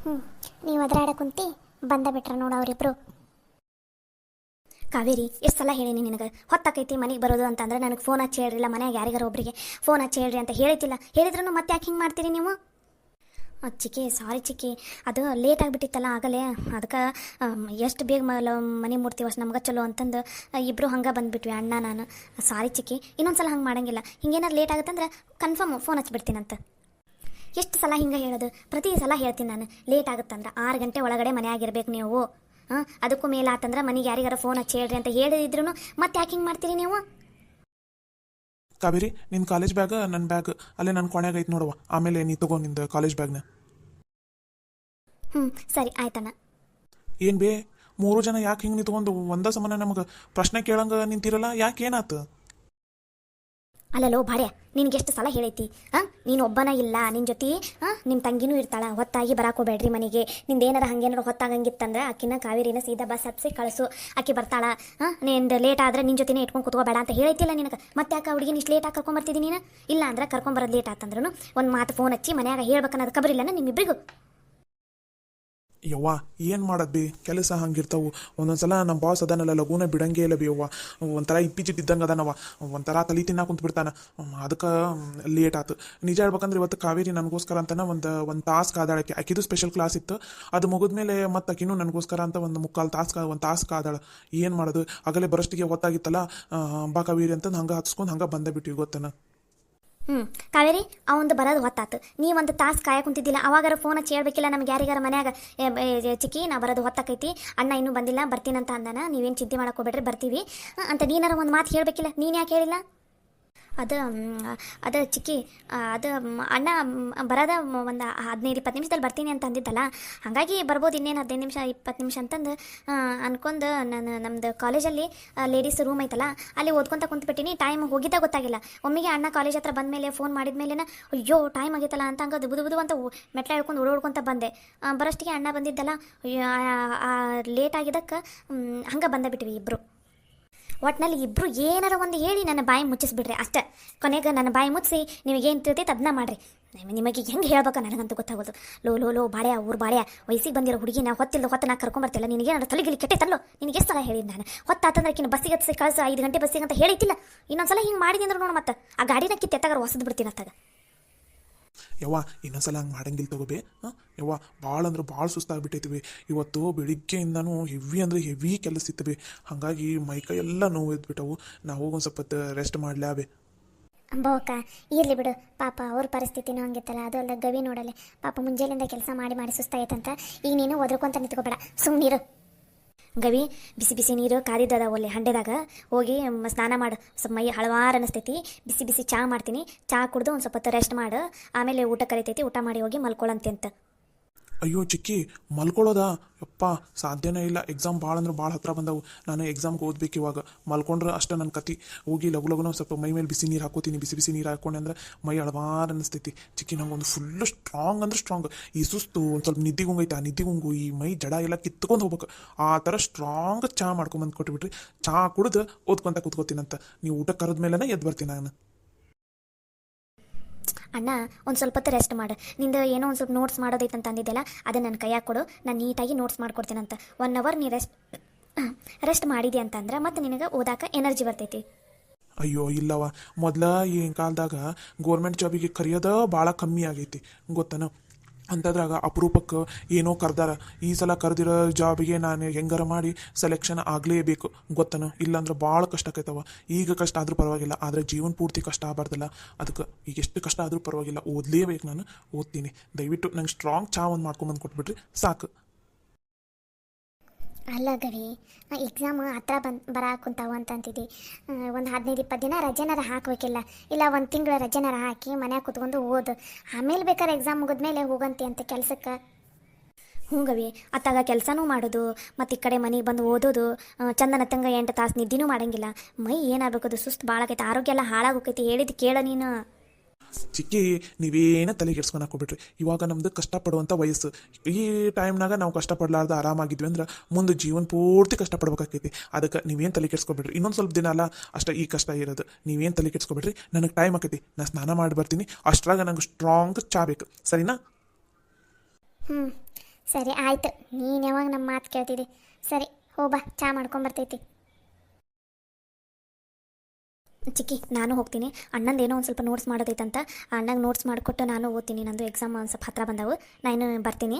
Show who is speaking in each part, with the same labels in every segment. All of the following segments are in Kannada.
Speaker 1: ಹ್ಞೂ ನೀವು ಅದ್ರಾಡ ಕುಂತಿ ಬಂದ ಬಿಟ್ರ ನೋಡು ಅವರಿಬ್ರು. ಕಾವೇರಿ ಎಷ್ಟು ಸಲ ಹೇಳೀನಿ ನಿನಗೆ, ಹೊತ್ತಾಕೈತಿ ಮನೆಗೆ ಬರೋದು ಅಂತಂದ್ರೆ ನನಗೆ ಫೋನ್ ಹಚ್ಚಿ ಹೇಳ್ರಿಲ್ಲ, ಮನೆಯಾಗ ಯಾರಿಗಾರ ಒಬ್ಬರಿಗೆ ಫೋನ್ ಹಚ್ಚಿ ಹೇಳ್ರಿ ಅಂತ ಹೇಳಿತಿಲ್ಲ. ಹೇಳಿದ್ರು ಮತ್ತೆ ಯಾಕೆ ಹಿಂಗೆ ಮಾಡ್ತೀರಿ ನೀವು? ಚಿಕ್ಕಿ ಸಾರಿ ಚಿಕ್ಕಿ, ಅದು ಲೇಟ್ ಆಗಿಬಿಟ್ಟಿತ್ತಲ್ಲ ಆಗಲೇ, ಅದಕ್ಕೆ ಎಷ್ಟು ಬೇಗ ಮನೆ ಮುಡ್ತೀವಿ ಅಷ್ಟು ನಮ್ಗೆ ಚಲೋ ಅಂತಂದು ಇಬ್ಬರು ಹಂಗೆ ಬಂದುಬಿಟ್ವಿ ಅಣ್ಣ ನಾನು. ಸಾರಿ ಚಿಕ್ಕಿ, ಇನ್ನೊಂದು ಸಲ ಹಂಗೆ ಮಾಡೋಂಗಿಲ್ಲ. ಹಿಂಗೇನಾರು ಲೇಟ್ ಆಗುತ್ತಂದ್ರೆ ಕನ್ಫರ್ಮ್ ಫೋನ್ ಹಚ್ಚಿಬಿಡ್ತೀನಂತ. ಎಷ್ಟು ಸಲ ಹಿಂಗೆ ಹೇಳೋದು? ಪ್ರತಿ ಸಲ ಹೇಳ್ತೀನಿ ನಾನು, ಲೇಟ್ ಆಗುತ್ತಂದ್ರೆ 6 ಗಂಟೆ ಒಳಗಡೆ ಮನೆಯಾಗಿರ್ಬೇಕು ನೀವು. ಅದಕ್ಕೂ ಮೇಲೆ ಆತಂದ್ರೆ ಮನೆಗೆ ಯಾರಿಗಾರ ಫೋನ್ ಹಚ್ಚಿ ಹೇಳ್ರಿ ಅಂತ ಹೇಳಿದ್ರು ಮತ್ತೆ ಯಾಕೆ ಹಿಂಗೆ ಮಾಡ್ತೀರಿ ನೀವು?
Speaker 2: ಕಾವೇರಿ, ನಿನ್ನ ಕಾಲೇಜ್ ಬ್ಯಾಗ್ ನನ್ನ ಬ್ಯಾಗ್ ಅಲ್ಲೇ ನನ್ನ ಕೊನೆಗೆ ಐತೆ ನೋಡುವ, ಆಮೇಲೆ ನೀ ತಗೋ ನಿಂದು ಕಾಲೇಜ್ ಬ್ಯಾಗ್ನ.
Speaker 1: ಸರಿ ಆಯ್ತಣ್ಣ.
Speaker 2: ಏನು ಬೇ, 3 ಜನ ಯಾಕೆ ಹಿಂಗೆ ನಿಂತ್ಕೊಂಡು ಒಂದೇ ಸಮನ ನಮಗೆ ಪ್ರಶ್ನೆ ಕೇಳಂಗೆ ನಿಂತಿರಲ್ಲ, ಯಾಕೆ ಏನಾತು?
Speaker 1: ಅಲ್ಲಲ್ಲೋ ಭಾಡ್ಯ, ನಿನ್ಗೆ ಎಷ್ಟು ಸಲ ಹೇಳೈತಿ? ನೀನು ಒಬ್ಬನ ಇಲ್ಲ, ನಿನ್ನ ಜೊತೆ ನಿಮ್ಮ ತಂಗಿನೂ ಇರ್ತಾಳ. ಹೊತ್ತಾಗಿ ಬರಾಕೋಬೇಡ್ರಿ ಮನೆಗೆ. ನಿಂದೇನಾರ ಹಂಗೇನಾರ ಹೊತ್ತಾಗಂಗಿತ್ತಂದ್ರೆ ಆಕಿನ ಕಾವೇರಿನ ಸೀದಾ ಬಸ್ ಹತ್ಸಿ ಕಳಿಸು, ಆಕಿ ಬರ್ತಾಳ. ನಿಂದು ಲೇಟ್ ಆದ್ರೆ ನಿನ್ನ ಜೊತೆನೇ ಇಟ್ಕೊಂಡು ಕುತ್ಕೋಬೇಡ ಅಂತ ಹೇಳೈತಿಲ್ಲ ನಿನಗೆ. ಮತ್ತೆ ಯಾಕೆ ಹುಡುಗಿನ ಇಷ್ಟು ಲೇಟಾಗಿ ಕರ್ಕೊಂಬರ್ತಿದ್ದೀನಿ ನೀನು? ಇಲ್ಲ ಅಂದ್ರೆ ಕರ್ಕೊಂಬರೋದು ಲೇಟ್ ಆತಂದ್ರೂ ಒಂದು ಮಾತು ಫೋನ್ ಹಚ್ಚಿ ಮನ್ಯಾಗ ಹೇಳ್ಬೇಕನ್ನೋದು ಕಬರಿಲ್ಲನ ನಿಮ್ಮಿಬ್ಬರಿಗೂ?
Speaker 2: ಯವ್ವ ಏನು ಮಾಡೋದು ಬಿ, ಕೆಲಸ ಹಂಗಿರ್ತಾವು. ಒಂದೊಂದ್ಸಲ ನಮ್ಮ ಬಾಸ್ ಅದನ್ನೆಲ್ಲ ಲಘುನ ಬಿಡಂಗೇ ಇಲ್ಲ ಬಿ ಯವ್ವ. ಒಂಥರ ಇಪ್ಪಿಚಿಟ್ಟಿದ್ದಂಗೆ ಅದನವ, ಒಂಥರ ತಲೆ ತಿನ್ನ ಕುಂತು ಬಿಡ್ತಾನೆ. ಅದಕ್ಕೆ ಲೇಟ್ ಆಯ್ತು. ನಿಜ ಹೇಳ್ಬೇಕಂದ್ರೆ ಇವತ್ತು ಕಾವೇರಿ ನನಗೋಸ್ಕರ ಅಂತನ ಒಂದು ತಾಸು ಕಾದಾಳಕ್ಕೆ. ಆಕಿದು ಸ್ಪೆಷಲ್ ಕ್ಲಾಸ್ ಇತ್ತು, ಅದು ಮುಗಿದ್ಮೇಲೆ ಮತ್ತೆ ಆಕಿನೂ ನನಗೋಸ್ಕರ ಅಂತ ಒಂದು ತಾಸು ಕಾದಾಳ. ಏನು ಮಾಡೋದು, ಆಗಲೇ ಬರೋಷ್ಟಿಗೆ ಹೊತ್ತಾಗಿತ್ತಲ್ಲ, ಬಾ ಕಾವೇರಿ ಅಂತಂದು ಹಂಗೆ ಹತ್ಸ್ಕೊಂಡು ಹಂಗೆ ಬಂದೇ ಬಿಟ್ಟಿವಿ ಗೊತ್ತನ.
Speaker 1: ಕಾವೇರಿ, ಅವಂದು ಬರೋದು ಹೊತ್ತಾತು. ನೀವೊಂದು ತಾಸು ಕಾಯ ಕುಂತಿದ್ದಿಲ್ಲ, ಅವಾಗಾರ ಫೋನ್ ಹಚ್ಚಿ ಹೇಳ್ಬೇಕಿಲ್ಲ ನಮ್ಗೆ ಯಾರಿಗಾರ ಮನ್ಯಾಗ, ಚಿಕ್ಕಿ ನಾ ಬರೋದು ಹೊತ್ತಾಕೈತಿ, ಅಣ್ಣ ಇನ್ನೂ ಬಂದಿಲ್ಲ ಬರ್ತೀನಂತ ಅಂದಾನ, ನೀವೇನು ಚಿಂತೆ ಮಾಡಕ್ಕೆ ಹೋಗ್ಬೇಡ್ರಿ ಬರ್ತೀವಿ ಅಂತ ನೀನಾರ ಒಂದು ಮಾತು ಹೇಳಬೇಕಿಲ್ಲ. ನೀನು ಯಾಕೆ ಹೇಳಿಲ್ಲ? ಅದು ಚಿಕ್ಕಿ, ಅದು ಅಣ್ಣ ಬರೋದ ಒಂದು 15-20 ನಿಮಿಷದಲ್ಲಿ ಬರ್ತೀನಿ ಅಂತ ಅಂದಿದ್ದಲ್ಲ, ಹಾಗಾಗಿ ಬರ್ಬೋದು. ಇನ್ನೇನು 15-20 ನಿಮಿಷ ಅಂತಂದು ಅನ್ಕೊಂಡು ನಮ್ಮದು ಕಾಲೇಜಲ್ಲಿ ಲೇಡೀಸ್ ರೂಮ್ ಐತಲ್ಲ, ಅಲ್ಲಿ ಓದ್ಕೊತ ಕುಂತ್ಬಿಟ್ಟಿನಿ. ಟೈಮ್ ಹೋಗಿದ್ದ ಗೊತ್ತಾಗಿಲ್ಲ. ಒಮ್ಮೆಗೆ ಅಣ್ಣ ಕಾಲೇಜ್ ಹತ್ರ ಬಂದಮೇಲೆ ಫೋನ್ ಮಾಡಿದ ಮೇಲೆನ ಅಯ್ಯೋ ಟೈಮ್ ಆಗೈತಲ್ಲ ಅಂತ ಹಂಗೆ ಬುದು ಅಂತ ಮೆಟ್ಲ ಹೇಳ್ಕೊಂಡು ಓಡಾಡ್ಕೊತ ಬಂದೆ. ಬರೋಷ್ಟಿಗೆ ಅಣ್ಣ ಬಂದಿದ್ದಲ್ಲ, ಲೇಟ್ ಆಗಿದ್ದಕ್ಕೆ ಹಂಗೆ ಬಂದುಬಿಟ್ವಿ ಇಬ್ಬರು. ಒಟ್ಟಿನಲ್ಲಿ ಇಬ್ಬರು ಏನಾರ ಒಂದು ಹೇಳಿ ನನ್ನ ಬಾಯಿ ಮುಚ್ಚಿಸ್ಬಿಡ್ರಿ ಅಷ್ಟೇ. ಕೊನೆಗೆ ನನ್ನ ಬಾಯಿ ಮುಚ್ಚಿಸಿ ನಿಮಗೇನು ತಿಳ್ತೈತೆ ಅದನ್ನ ಮಾಡಿರಿ. ನಿಮಗೆ ಹೆಂಗೆ ಹೇಳ್ಬೇಕು ನನಗಂತೂ ಗೊತ್ತಾಗೋದು. ಲೋ ಬಾಳ್ಯ, ಊರು ಬಾಳ್ಯ, ವಯಸ್ಸಿಗೆ ಬಂದಿರೋ ಹುಡುಗಿ ನಾವು ಹೊತ್ತು ನಾ ಕರ್ಕೊಂಬರ್ತಿಲ್ಲ. ನಿನಗೇನಾರು ತಲೆಗಿಲಿ ಕೆಟ್ಟೈತಲ್ಲೋ? ನಿನಗೆ ಎಷ್ಟು ಸಲ ಹೇಳಿದ್ದು ನಾನು, ಹೊತ್ತಾತಂದ್ರೆ ಬಸ್ಸಿಗೆ ಹತ್ತಿಸಿ ಕಳಿಸು, 5 ಗಂಟೆ ಬಸ್ಸಿಗೆ ಅಂತ ಹೇಳಿತಿಲ್ಲ. ಇನ್ನೊಂದ್ಸಲ ಹಿಂಗೆ ಮಾಡಿದೆ ಅಂದ್ರೆ ನೋಡು ಮತ್ತೆ ಆ ಗಾಡಿನ ಕಿತ್ತೆತ್ತಾಗ ಹೊಸದು ಬಿಡ್ತೀನಿ ಅತ್ತಾಗ.
Speaker 2: ಯವ್ವ ಇನ್ನೊಂದ್ಸಲ ಹಂಗೆ ಮಾಡಂಗಿಲ್ಲ ತಗೋಬೇ. ಯವ್ವ ಭಾಳ ಅಂದ್ರೆ ಭಾಳ ಸುಸ್ತಾಗ್ಬಿಟ್ಟೈತಿವಿ ಇವತ್ತು. ಬೆಳಿಗ್ಗೆಯಿಂದನೂ ಹೆವಿ ಅಂದರೆ ಹೆವಿ ಕೆಲಸ ಇತ್ತವೆ, ಹಾಗಾಗಿ ಮೈಕೈ ಎಲ್ಲ ನೋವು ಎದ್ಬಿಟ್ಟವು. ನಾವು ಹೋಗಿ ಒಂದು ಸ್ವಲ್ಪ ಹೊತ್ತು ರೆಸ್ಟ್ ಮಾಡಲೇ.
Speaker 1: ಬೋಕ ಇರಲಿ ಬಿಡು, ಪಾಪ ಅವ್ರ ಪರಿಸ್ಥಿತಿನೂ ಹಂಗಿತ್ತಲ್ಲ. ಅದು ಅಲ್ಲ ಗವಿ ನೋಡಲೆ ಪಾಪ ಮುಂಜಾನೆಯಿಂದ ಕೆಲಸ ಮಾಡಿ ಸುಸ್ತಾಯ್ತಂತ. ಈಗ ನೀನು ಒದ್ರಕೊಂತ ನಿಂತ್ಕೋಬೇಡ, ಸುಮ್ಮನಿರು. ಗವಿ, ಬಿಸಿ ಬಿಸಿ ನೀರು ಕಾದಿದ್ದದ ಒಳ್ಳೆ ಹಂಡೆದಾಗ ಹೋಗಿ ಸ್ನಾನ ಮಾಡು. ಸ್ವಲ್ಪ ಮೈ ಹಳವಾರು ಅನಿಸ್ತೈತಿ. ಬಿಸಿ ಬಿಸಿ ಚಹಾ ಮಾಡ್ತೀನಿ, ಚಹಾ ಕುಡ್ದು ಒಂದು ಸ್ವಲ್ಪ ಹೊತ್ತು ರೆಸ್ಟ್ ಮಾಡು. ಆಮೇಲೆ ಊಟ ಕರಿತೈತಿ, ಊಟ ಮಾಡಿ ಹೋಗಿ ಮಲ್ಕೊಳ್ಳಂತೆ ಅಂತ.
Speaker 2: ಅಯ್ಯೋ ಚಿಕ್ಕಿ, ಮಲ್ಕೊಳ್ಳೋದಾ? ಯಪ್ಪ ಸಾಧ್ಯನೇ ಇಲ್ಲ. ಎಕ್ಸಾಮ್ ಭಾಳ ಅಂದ್ರೆ ಭಾಳ ಹತ್ರ ಬಂದವು. ನಾನು ಎಕ್ಸಾಮ್ಗೆ ಓದ್ಬೇಕು ಇವಾಗ. ಮಲ್ಕೊಂಡ್ರೆ ಅಷ್ಟೇ ನನ್ನ ಕತಿ. ಹೋಗಿ ಲಘು ಸ್ವಲ್ಪ ಮೈ ಮೇಲೆ ಬಿಸಿ ನೀರು ಹಾಕೋತೀನಿ. ಬಿಸಿ ನೀರು ಹಾಕೊಂಡೆ ಅಂದ್ರೆ ಮೈ ಹಳವಾರು ಅನ್ನಿಸ್ತೈತಿ. ಚಿಕ್ಕಿ ನಂಗೆ ಒಂದು ಫುಲ್ಲು ಸ್ಟ್ರಾಂಗ್ ಅಂದ್ರೆ ಸ್ಟ್ರಾಂಗ್. ಈ ಸುಸ್ತು ಒಂದು ಸ್ವಲ್ಪ ನಿದ್ದಿಗುಂಗೈತೆ, ಆ ನಿದ್ದಿಗುಂಗು ಈ ಮೈ ಜಡ ಎಲ್ಲ ಕಿತ್ಕೊಂಡು ಹೋಗ್ಬೇಕು. ಆ ಥರ ಸ್ಟ್ರಾಂಗ್ ಚಹಾ ಮಾಡ್ಕೊಂಬಂದು ಕೊಟ್ಬಿಟ್ರಿ. ಚಹಾ ಕುಡಿದು ಓದ್ಕೊಂತ ಕೂತ್ಕೋತೀನಂತ. ನೀವು ಊಟ ಕರೆದ ಮೇಲೆನೇ ಎದ್ದು ಬರ್ತೀನಿ ನಾನು.
Speaker 1: ಅಣ್ಣ ಒಂದು ಸ್ವಲ್ಪ ಹೊತ್ತು ರೆಸ್ಟ್ ಮಾಡು. ನಿಂದು ಏನೋ ಒಂದು ಸ್ವಲ್ಪ ನೋಟ್ಸ್ ಮಾಡೋದೈತೆ ಅಂತ ಅಂದಿದ್ದೆಲ್ಲ, ಅದನ್ನು ನನ್ನ ಕೈಯಾಗ ಕೊಡು, ನಾನು ನೀಟಾಗಿ ನೋಟ್ಸ್ ಮಾಡ್ಕೊಡ್ತೀನಂತ. 1 ಅವರ್ ನೀ ರೆಸ್ಟ್ ಮಾಡಿದೆ ಅಂತಂದ್ರೆ ಮತ್ತೆ ನಿನಗೆ ಓದಾಕ ಎನರ್ಜಿ ಬರ್ತೈತಿ.
Speaker 2: ಅಯ್ಯೋ ಇಲ್ಲವ, ಮೊದಲ ಈಗಿನ ಕಾಲದಾಗ ಗೋರ್ಮೆಂಟ್ ಜಾಬಿಗೆ ಕರೆಯೋದ ಭಾಳ ಕಮ್ಮಿ ಆಗೈತಿ ಗೊತ್ತನ. ಅಂಥದ್ರಾಗ ಅಪರೂಪಕ್ಕೆ ಏನೋ ಕರೆದಾರ. ಈ ಸಲ ಕರೆದಿರೋ ಜಾಬಿಗೆ ನಾನು ಹೆಂಗಾರ ಮಾಡಿ ಸೆಲೆಕ್ಷನ್ ಆಗಲೇಬೇಕು ಗೊತ್ತನ. ಇಲ್ಲಾಂದ್ರೆ ಭಾಳ ಕಷ್ಟ ಆಕೈತವ. ಈಗ ಕಷ್ಟ ಆದರೂ ಪರವಾಗಿಲ್ಲ, ಆದರೆ ಜೀವನ ಪೂರ್ತಿ ಕಷ್ಟ ಆಗಬಾರ್ದಲ್ಲ. ಅದಕ್ಕೆ ಈಗ ಎಷ್ಟು ಕಷ್ಟ ಆದರೂ ಪರವಾಗಿಲ್ಲ, ಓದಲೇಬೇಕು. ನಾನು ಓದ್ತೀನಿ. ದಯವಿಟ್ಟು ನಂಗೆ ಸ್ಟ್ರಾಂಗ್ ಚಹಾ ಒಂದು ಮಾಡ್ಕೊಂಬಂದು ಕೊಟ್ಬಿಟ್ರಿ ಸಾಕು.
Speaker 1: ಅಲ್ಲ ಗವಿ, ಎಕ್ಸಾಮ್ ಹತ್ರ ಬರಾಕುಂತಾವು ಅಂತಂತಿದ್ದಿ. ಒಂದು 15-20 ದಿನ ರಜೆನಾರ ಹಾಕಬೇಕಿಲ್ಲ, ಇಲ್ಲ 1 ತಿಂಗಳ ರಜೆನಾರ ಹಾಕಿ ಮನ್ಯಾಗ ಕುತ್ಕೊಂಡು ಓದು. ಆಮೇಲೆ ಬೇಕಾದ್ರೆ ಎಕ್ಸಾಮ್ ಮುಗಿದ್ಮೇಲೆ ಹೋಗಂತೆ ಅಂತ ಕೆಲ್ಸಕ್ಕೆ. ಹ್ಞೂ ಗವಿ, ಅತ್ತಾಗ ಕೆಲಸನೂ ಮಾಡೋದು, ಮತ್ತು ಈ ಕಡೆ ಮನೆಗೆ ಬಂದು ಓದೋದು, ಚಂದನತ್ತಂಗ 8 ತಾಸು ನಿದ್ದಿನೂ ಮಾಡೋಂಗಿಲ್ಲ. ಮೈ ಏನಾಗಬೇಕದು, ಸುಸ್ತು ಭಾಳ ಆಕೈತೆ, ಆರೋಗ್ಯ ಎಲ್ಲ ಹಾಳಾಗೋಕೈತಿ. ಹೇಳಿದ್ದು ಕೇಳ ನೀನು.
Speaker 2: ಚಿಕ್ಕಿ, ನೀವೇನ ತಲೆಗೆಡ್ಸ್ಕೊಂಡು ಹಾಕೋಬಿಟ್ರಿ. ಇವಾಗ ನಮ್ದು ಕಷ್ಟಪಡುವಂಥ ವಯಸ್ಸು. ಈ ಟೈಮ್ನಾಗ ನಾವು ಕಷ್ಟಪಡಲಾರ್ದು ಆರಾಮಾಗಿದ್ವಿ ಅಂದ್ರೆ ಮುಂದೆ ಜೀವನ ಪೂರ್ತಿ ಕಷ್ಟಪಡ್ಬೇಕಾಕೈತಿ. ಅದಕ್ಕೆ ನೀವೇನು ತಲೆ ಕೆಡ್ಸ್ಕೊಬಿಡ್ರಿ. ಇನ್ನೊಂದು ಸ್ವಲ್ಪ ದಿನ ಅಲ್ಲ ಅಷ್ಟೇ ಈ ಕಷ್ಟ ಇರೋದು. ನೀವೇನು ತಲೆ ಕೆಡ್ಸ್ಕೊಬಿಡ್ರಿ. ನನಗೆ ಟೈಮ್ ಆಕೈತಿ, ನಾನು ಸ್ನಾನ ಮಾಡಿ ಬರ್ತೀನಿ. ಅಷ್ಟ್ರಾಗ ನಂಗೆ ಸ್ಟ್ರಾಂಗ್ ಚಾ ಬೇಕು, ಸರಿನಾ?
Speaker 1: ಸರಿ ಆಯ್ತು, ನೀನು ಯಾವಾಗ ನಮ್ಮ ಮಾತು ಕೇಳ್ತಿದ್ದಿ. ಸರಿ ಹೋಗ್ಬಾ, ಚಾ ಮಾಡ್ಕೊಂಬರ್ತೈತಿ. ಚಿಕ್ಕಿ ನಾನು ಹೋಗ್ತೀನಿ. ಅಣ್ಣಂದೇನೋ ಒಂದು ಸ್ವಲ್ಪ ನೋಟ್ಸ್ ಮಾಡೋದೈತಂತ, ಅಣ್ಣಗೆ ನೋಟ್ಸ್ ಮಾಡಿಕೊಟ್ಟು ನಾನು ಓದ್ತೀನಿ. ನಂದು ಎಕ್ಸಾಮ್ ಒಂದು ಸ್ವಲ್ಪ ಹತ್ರ ಬಂದವು, ನಾನು ಬರ್ತೀನಿ.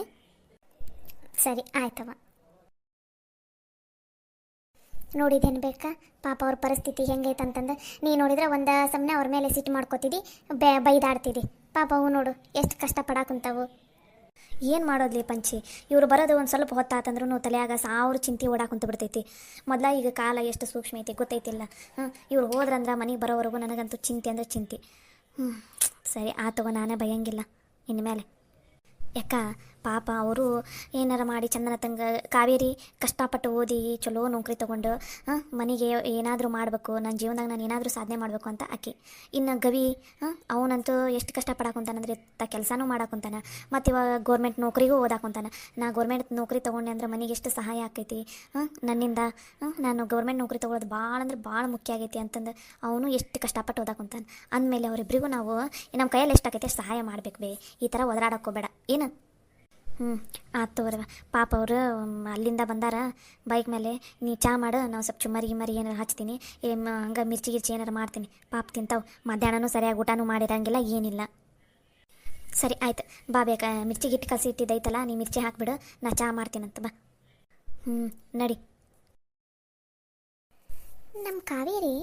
Speaker 1: ಸರಿ ಆಯ್ತವ. ನೋಡಿದೇನು ಬೇಕಾ ಪಾಪ ಅವ್ರ ಪರಿಸ್ಥಿತಿ ಹೆಂಗೈತೆ ಅಂತಂದು. ನೀ ನೋಡಿದ್ರೆ ಒಂದು ಸಮನೆ ಅವ್ರ ಮೇಲೆ ಸಿಟ್ಟು ಮಾಡ್ಕೋತಿದ್ದಿ, ಬೈದಾಡ್ತಿದ್ದಿ. ಪಾಪ ಅವು ನೋಡು ಎಷ್ಟು ಕಷ್ಟಪಡಾಕುಂತಾವು. ಏನು ಮಾಡೋದ್ಲಿ ಪಂಚಿ, ಇವ್ರು ಬರೋದು ಒಂದು ಸ್ವಲ್ಪ ಹೊತ್ತಾತಂದ್ರೂ ತಲೆಯಾಗ ಸಾವಿರ ಚಿಂತೆ ಓಡಾಕುಂತ ಬಿಡ್ತೈತಿ. ಮೊದಲ ಈಗ ಕಾಲ ಎಷ್ಟು ಸೂಕ್ಷ್ಮ ಐತಿ ಗೊತ್ತೈತಿಲ್ಲ. ಇವ್ರು ಹೋದ್ರಂದ್ರೆ ಮನೆಗೆ ಬರೋವರೆಗೂ ನನಗಂತೂ ಚಿಂತೆ ಅಂದ್ರೆ ಚಿಂತೆ. ಸರಿ ಆತವ, ನಾನೇ ಭಯಂಗಿಲ್ಲ ಇನ್ಮೇಲೆ. ಯಾಕ ಪಾಪ ಅವರು ಏನಾರ ಮಾಡಿ ಚಂದನ ತಂಗ ಕಾವೇರಿ ಕಷ್ಟಪಟ್ಟು ಓದಿ ಚಲೋ ನೌಕರಿ ತೊಗೊಂಡು ಮನೆಗೆ ಏನಾದರೂ ಮಾಡಬೇಕು, ನನ್ನ ಜೀವನದಾಗ ನಾನು ಏನಾದರೂ ಸಾಧನೆ ಮಾಡಬೇಕು ಅಂತ ಆಕೆ. ಇನ್ನು ಗವಿ ಅವನಂತೂ ಎಷ್ಟು ಕಷ್ಟಪಡಾಕುಂತಾನಂದ್ರೆ ಕೆಲಸನೂ ಮಾಡಾಕುಂತಾನ, ಮತ್ತು ಇವಾಗ ಗೋರ್ಮೆಂಟ್ ನೌಕರಿಗೂ ಓದಾಕುಂತಾನ. ನಾ ಗೋರ್ಮೆಂಟ್ ನೌಕರಿ ತೊಗೊಂಡೆ ಅಂದ್ರೆ ಮನೆಗೆ ಎಷ್ಟು ಸಹಾಯ ಆಕೈತಿ ನನ್ನಿಂದ. ನಾನು ಗೌರ್ಮೆಂಟ್ ನೌಕರಿ ತೊಗೊಳೋದು ಭಾಳ ಅಂದ್ರೆ ಭಾಳ ಮುಖ್ಯ ಆಗೈತಿ ಅಂತಂದು ಅವನು ಎಷ್ಟು ಕಷ್ಟಪಟ್ಟು ಓದಾಕುಂತಾನೆ. ಅಂದಮೇಲೆ ಅವರಿಬ್ಬರಿಗೂ ನಾವು ನಮ್ಮ ಕೈಯಲ್ಲಿ ಎಷ್ಟಾಗೈತೆ ಅಷ್ಟು ಸಹಾಯ ಮಾಡಬೇಕು ಬೇ, ಈ ಥರ ಒದರಾಡೋಕ್ಕೋಬೇಡ ಏನು. ಆಯ್ತು ತಗೋರಿ. ಪಾಪ ಅವರು ಅಲ್ಲಿಂದ ಬಂದಾರ ಬೈಕ್ ಮೇಲೆ. ನೀ ಚಾ ಮಾಡು, ನಾವು ಸ್ವಲ್ಪ ಚುಮ್ಮರಿ ಗಿಮ್ಮರಿ ಏನಾರು ಹಚ್ತೀನಿ, ಹಂಗೆ ಮಿರ್ಚಿ ಗಿರ್ಚಿ ಏನಾರು ಮಾಡ್ತೀನಿ. ಪಾಪ ತಿಂತಾವು, ಮಧ್ಯಾಹ್ನನೂ ಸರಿಯಾಗಿ ಊಟನೂ ಮಾಡಿರಂಗಿಲ್ಲ ಏನಿಲ್ಲ. ಸರಿ ಆಯ್ತು ಬಾ, ಬೇಕಾ ಮಿರ್ಚಿ ಗಿಟ್ಟು ಕಲಸಿ ಇಟ್ಟಿದ್ದೈತಲ್ಲ, ನೀ ಮಿರ್ಚಿ ಹಾಕ್ಬಿಡು, ನಾ ಚಾ ಮಾಡ್ತೀನಂತ ಬಾ. ನಡಿ. ನಮ್ಮ ಕಾವೇರಿ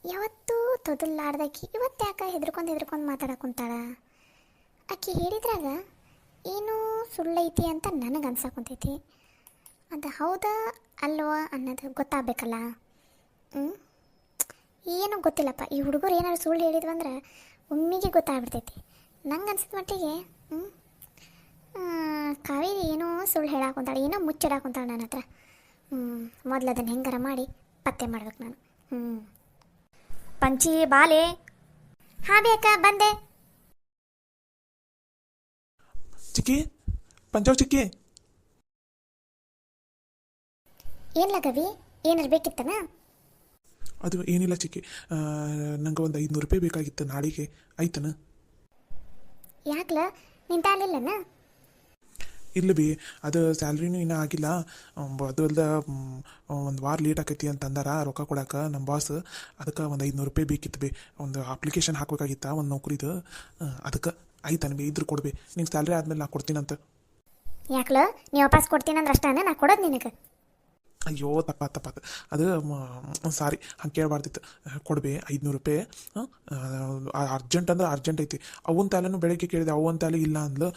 Speaker 1: ಯಾವತ್ತೂ ತೊದಲಾಡ್ದಾಕಿ ಇವತ್ತು ಯಾಕೆ ಹೆದ್ರ್ಕೊಂಡು ಮಾತಾಡಕ್ಕುಂತಾಳ. ಆಕೆ ಹೇಳಿದ್ರಾಗ ಏನೋ ಸುಳ್ಳೈತಿ ಅಂತ ನನಗೆ ಅನ್ಸಕ್ಕುಂತೈತಿ. ಅದು ಹೌದಾ ಅಲ್ವಾ ಅನ್ನೋದು ಗೊತ್ತಾಗಬೇಕಲ್ಲ. ಏನೋ ಗೊತ್ತಿಲ್ಲಪ್ಪ, ಈ ಹುಡುಗರು ಏನಾದ್ರು ಸುಳ್ಳು ಹೇಳಿದ್ವಂದ್ರೆ ಒಮ್ಮಿಗೆ ಗೊತ್ತಾಗ್ಬಿಡ್ತೈತಿ. ನಂಗೆ ಅನ್ಸಿದ ಮಟ್ಟಿಗೆ ಕಾವೇರಿ ಏನೋ ಸುಳ್ಳು ಹೇಳಾಕೊಂತಾಳೆ, ಏನೋ ಮುಚ್ಚಿಡಾಕೊಂತಾಳೆ ನನ್ನ ಹತ್ರ. ಮೊದಲು ಅದನ್ನು ಹೆಂಗಾರ ಮಾಡಿ ಪತ್ತೆ ಮಾಡ್ಬೇಕು ನಾನು. ಪಂಚಿ ಬಾಲೆ. ಹಾಂ ಬೇಕಾ ಬಂದೆ.
Speaker 2: ಚಿಕ್ಕಿ, ಪಂಚಾವ್ ಚಿಕ್ಕಿ.
Speaker 1: ಏನ್ಲ ಗವಿ, ಏನಾರು ಬೇಕಿತ್ತನ?
Speaker 2: ಅದು ಏನಿಲ್ಲ ಚಿಕ್ಕಿ, ನಂಗೆ ಒಂದು 500 ರೂಪಾಯಿ ಬೇಕಾಗಿತ್ತು ನಾಳೆಗೆ, ಆಯ್ತನ?
Speaker 1: ಯಾಕ್ಲ ನಿಂತಾಲಿಲ್ಲನ?
Speaker 2: ಇಲ್ಲ ಬಿ, ಅದು ಸ್ಯಾಲ್ರಿನೂ ಇನ್ನೂ ಆಗಿಲ್ಲ. ಅದು ಅಲ್ದ ಒಂದು ವಾರ ಲೇಟ್ ಆಕೈತಿ ಅಂತ ಅಂದಾರ ರೊಕ್ಕ ಕೊಡಕ್ಕೆ ನಮ್ಮ ಬಾಸ್. ಅದಕ್ಕೆ ಒಂದು 500 ರೂಪಾಯಿ ಬೇಕಿತ್ತು ಬಿ, ಒಂದು ಅಪ್ಲಿಕೇಶನ್ ಹಾಕ್ಬೇಕಾಗಿತ್ತ ಒಂದು ನೌಕರಿದು. ಅದಕ್ಕೆ ಆಯ್ತಾನೆ ಬಿ, ಇದ್ರ ಕೊಡ್ಬಿ, ನಿಂಗೆ ಸ್ಯಾಲ್ರಿ ಆದ್ಮೇಲೆ ನಾ ಕೊಡ್ತೀನಂತ.
Speaker 1: ಯಾಕ್ಲ ನೀವು ವಾಪಸ್ ಕೊಡ್ತೀನಂದ್ರೆ ಅಷ್ಟೇ ನಾ ಕೊಡೋದು ನಿನಗೆ?
Speaker 2: ಅಯ್ಯೋ ತಪ್ಪಾತ, ಅದು ಸಾರಿ, ಹಂಗೆ ಕೇಳಬಾರ್ದಿತ್ತು. ಕೊಡ್ಬಿ 500 ರೂಪಾಯಿ. ಅರ್ಜೆಂಟ್ ಅಂದ್ರೆ ಅರ್ಜೆಂಟ್ ಐತಿ. ಅವನ ತಾಲೆನೂ ಬೆಳಗ್ಗೆ ಕೇಳಿದೆ, ಅವನ ತಾಲೆ ಇಲ್ಲ ಅಂದ್ಲು.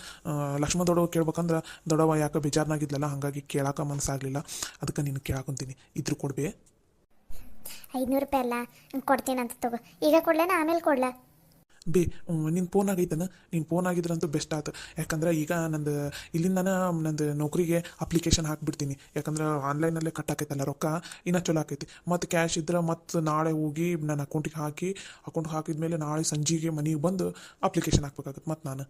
Speaker 2: ಲಕ್ಷ್ಮಣ ದೊಡ್ಡವ ಕೇಳ್ಬೇಕಂದ್ರೆ ದೊಡ್ಡವ ಯಾಕೆ ಬೇಜಾರನಾಗಿದ್ಲಲ್ಲ, ಹಾಗಾಗಿ ಕೇಳಕ್ಕೆ ಮನಸ್ಸಾಗಲಿಲ್ಲ. ಅದಕ್ಕೆ ನೀನು ಕೇಳಾಕೊಂತೀನಿ, ಇದ್ರ ಕೊಡ್ಬಿ.
Speaker 1: 500 ರೂಪಾಯಿ ಅಲ್ಲ, ಕೊಡ್ತೀನಂತ ತಗೋ. ಈಗ ಕೊಡ್ಲೇನ ಆಮೇಲೆ ಕೊಡ್ಲಾ?
Speaker 2: ಬೇ ನಿನ್ನ ಫೋನ್ ಆಗೈತನ? ನಿನ್ನ ಫೋನ್ ಆಗಿದ್ರಂತೂ ಬೆಸ್ಟ್ ಆಯ್ತು. ಯಾಕಂದ್ರೆ ಈಗ ನಂದು ಇಲ್ಲಿಂದ ನಂದು ನೌಕರಿಗೆ ಅಪ್ಲಿಕೇಶನ್ ಹಾಕ್ಬಿಡ್ತೀನಿ. ಯಾಕಂದ್ರೆ ಆನ್ಲೈನಲ್ಲೇ ಕಟ್ಟಾಕೈತಲ್ಲ ರೊಕ್ಕ, ಇನ್ನೂ ಚಲೋ ಆಕೈತಿ. ಮತ್ತು ಕ್ಯಾಶ್ ಇದ್ರೆ ಮತ್ತು ನಾಳೆ ಹೋಗಿ ನನ್ನ ಅಕೌಂಟಿಗೆ ಹಾಕಿದ್ಮೇಲೆ ನಾಳೆ ಸಂಜೆಗೆ ಮನೆಗೆ ಬಂದು ಅಪ್ಲಿಕೇಶನ್ ಹಾಕ್ಬೇಕಾಗತ್ತೆ. ಮತ್ತು ನಾನು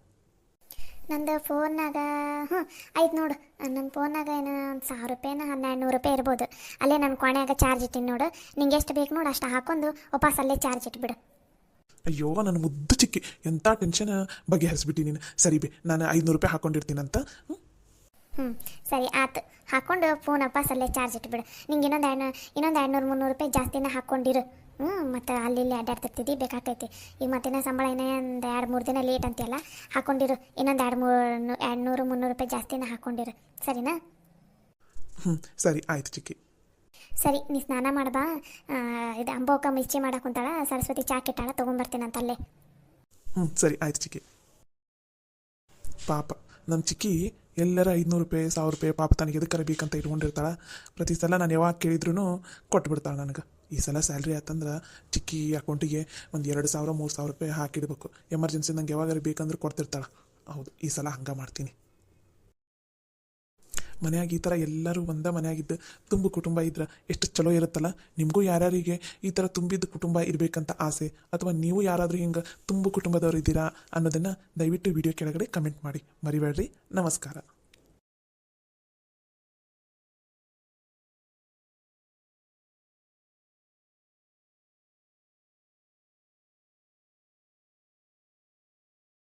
Speaker 1: ನಂದು ಫೋನ್ನಾಗ ಆಯ್ತು ನೋಡು, ನನ್ನ ಫೋನ್ನಾಗ ಏನು ಒಂದು 1000 ರೂಪಾಯಿನ 1200 ರೂಪಾಯಿ ಇರ್ಬೋದು. ಅಲ್ಲೇ ನನ್ನ ಕೊನೆಯಾಗ ಚಾರ್ಜ್ ಇಟ್ಟಿನಿ ನೋಡು. ನಿಂಗೆ ಎಷ್ಟು ಬೇಕು ನೋಡು ಅಷ್ಟು ಹಾಕೊಂಡು ವಾಪಸ್ ಅಲ್ಲೇ ಚಾರ್ಜ್ ಇಟ್ಬಿಡು.
Speaker 2: ಅಯ್ಯೋ ನನ್ನ ಮುದ್ದು ಚಿಕ್ಕಿ, ಎಂಥ ಟೆನ್ಷನ್ ಬಗೆಹರಿಸ್ಬಿಟ್ಟು ನೀನು. ಸರಿ ಬಿ, ನಾನು 500 ರೂಪಾಯಿ ಹಾಕ್ಕೊಂಡಿರ್ತೀನಂತ.
Speaker 1: ಸರಿ ಆಯ್ತು, ಹಾಕ್ಕೊಂಡು ಫೋನ್ ವಾಪಸ್ ಅಲ್ಲೇ ಚಾರ್ಜ್ ಇಟ್ಬಿಡು. ನಿಂಗೆ ಇನ್ನೊಂದು 200-300 ರೂಪಾಯಿ ಜಾಸ್ತಿನ ಹಾಕ್ಕೊಂಡಿರು. ಮತ್ತು ಅಲ್ಲಿ ಅಡ್ಡಾಡ್ತಿರ್ತಿದ್ದಿ ಬೇಕಾಕೈತಿ. ಈಗ ಮತ್ತಿನ್ನ ಸಂಬಳ ಇನ್ನೂ ಒಂದು 2-3 ದಿನ ಲೇಟ್ ಅಂತೆಲ್ಲ ಹಾಕ್ಕೊಂಡಿರು. ಇನ್ನೊಂದು 200-300 ರೂಪಾಯಿ ಜಾಸ್ತಿನ ಹಾಕ್ಕೊಂಡಿರು, ಸರಿನಾ?
Speaker 2: ಸರಿ ಆಯ್ತು ಚಿಕ್ಕಿ.
Speaker 1: ಸರಿ, ನೀ ಸ್ನಾನ ಮಾಡ್ಬಾ. ಇದು ಅಂಬೋಕ ಮಿರ್ಚಿ ಮಾಡಕ್ಕೆ ಕುಂತಾಳ, ಸರಸ್ವತಿ ಚಾ ಕೆಟ್ಟಾಳ, ತೊಗೊಂಬರ್ತೀನಂತಲ್ಲೇ.
Speaker 2: ಸರಿ ಆಯ್ತು ಚಿಕ್ಕಿ. ಪಾಪ ನಮ್ಮ ಚಿಕ್ಕಿ ಎಲ್ಲರ 500 ರೂಪಾಯಿ 1000 ರೂಪಾಯಿ ಪಾಪ ತನಗೆ ಎದಕ್ಕೆ ಬೇಕಂತ ಇಟ್ಕೊಂಡಿರ್ತಾಳೆ. ಪ್ರತಿ ಸಲ ನಾನು ಯಾವಾಗ ಕೇಳಿದ್ರು ಕೊಟ್ಬಿಡ್ತಾಳೆ ನನಗೆ. ಈ ಸಲ ಸ್ಯಾಲ್ರಿ ಆತಂದ್ರೆ ಚಿಕ್ಕಿ ಅಕೌಂಟಿಗೆ ಒಂದು 2000-3000 ರೂಪಾಯಿ ಹಾಕಿಡ್ಬೇಕು. ಎಮರ್ಜೆನ್ಸಿ ನಂಗೆ ಯಾವಾಗಾರು ಬೇಕಂದ್ರೆ ಕೊಡ್ತಿರ್ತಾಳೆ. ಹೌದು, ಈ ಸಲ ಹಂಗೆ ಮಾಡ್ತೀನಿ. ಮನೆಯಾಗ ಈ ಥರ ಎಲ್ಲರೂ ಒಂದೇ ಮನೆಯಾಗಿದ್ದು ತುಂಬ ಕುಟುಂಬ ಇದ್ರೆ ಎಷ್ಟು ಚಲೋ ಇರುತ್ತಲ್ಲ. ನಿಮಗೂ ಯಾರ್ಯಾರಿಗೆ ಈ ಥರ ತುಂಬಿದ್ದು ಕುಟುಂಬ ಇರಬೇಕಂತ ಆಸೆ, ಅಥವಾ ನೀವು ಯಾರಾದರೂ ಹಿಂಗೆ ತುಂಬ ಕುಟುಂಬದವ್ರು ಇದ್ದೀರಾ ಅನ್ನೋದನ್ನು ದಯವಿಟ್ಟು ವಿಡಿಯೋ ಕೆಳಗಡೆ ಕಮೆಂಟ್ ಮಾಡಿ ಮರಿಬೇಡ್ರಿ. ನಮಸ್ಕಾರ.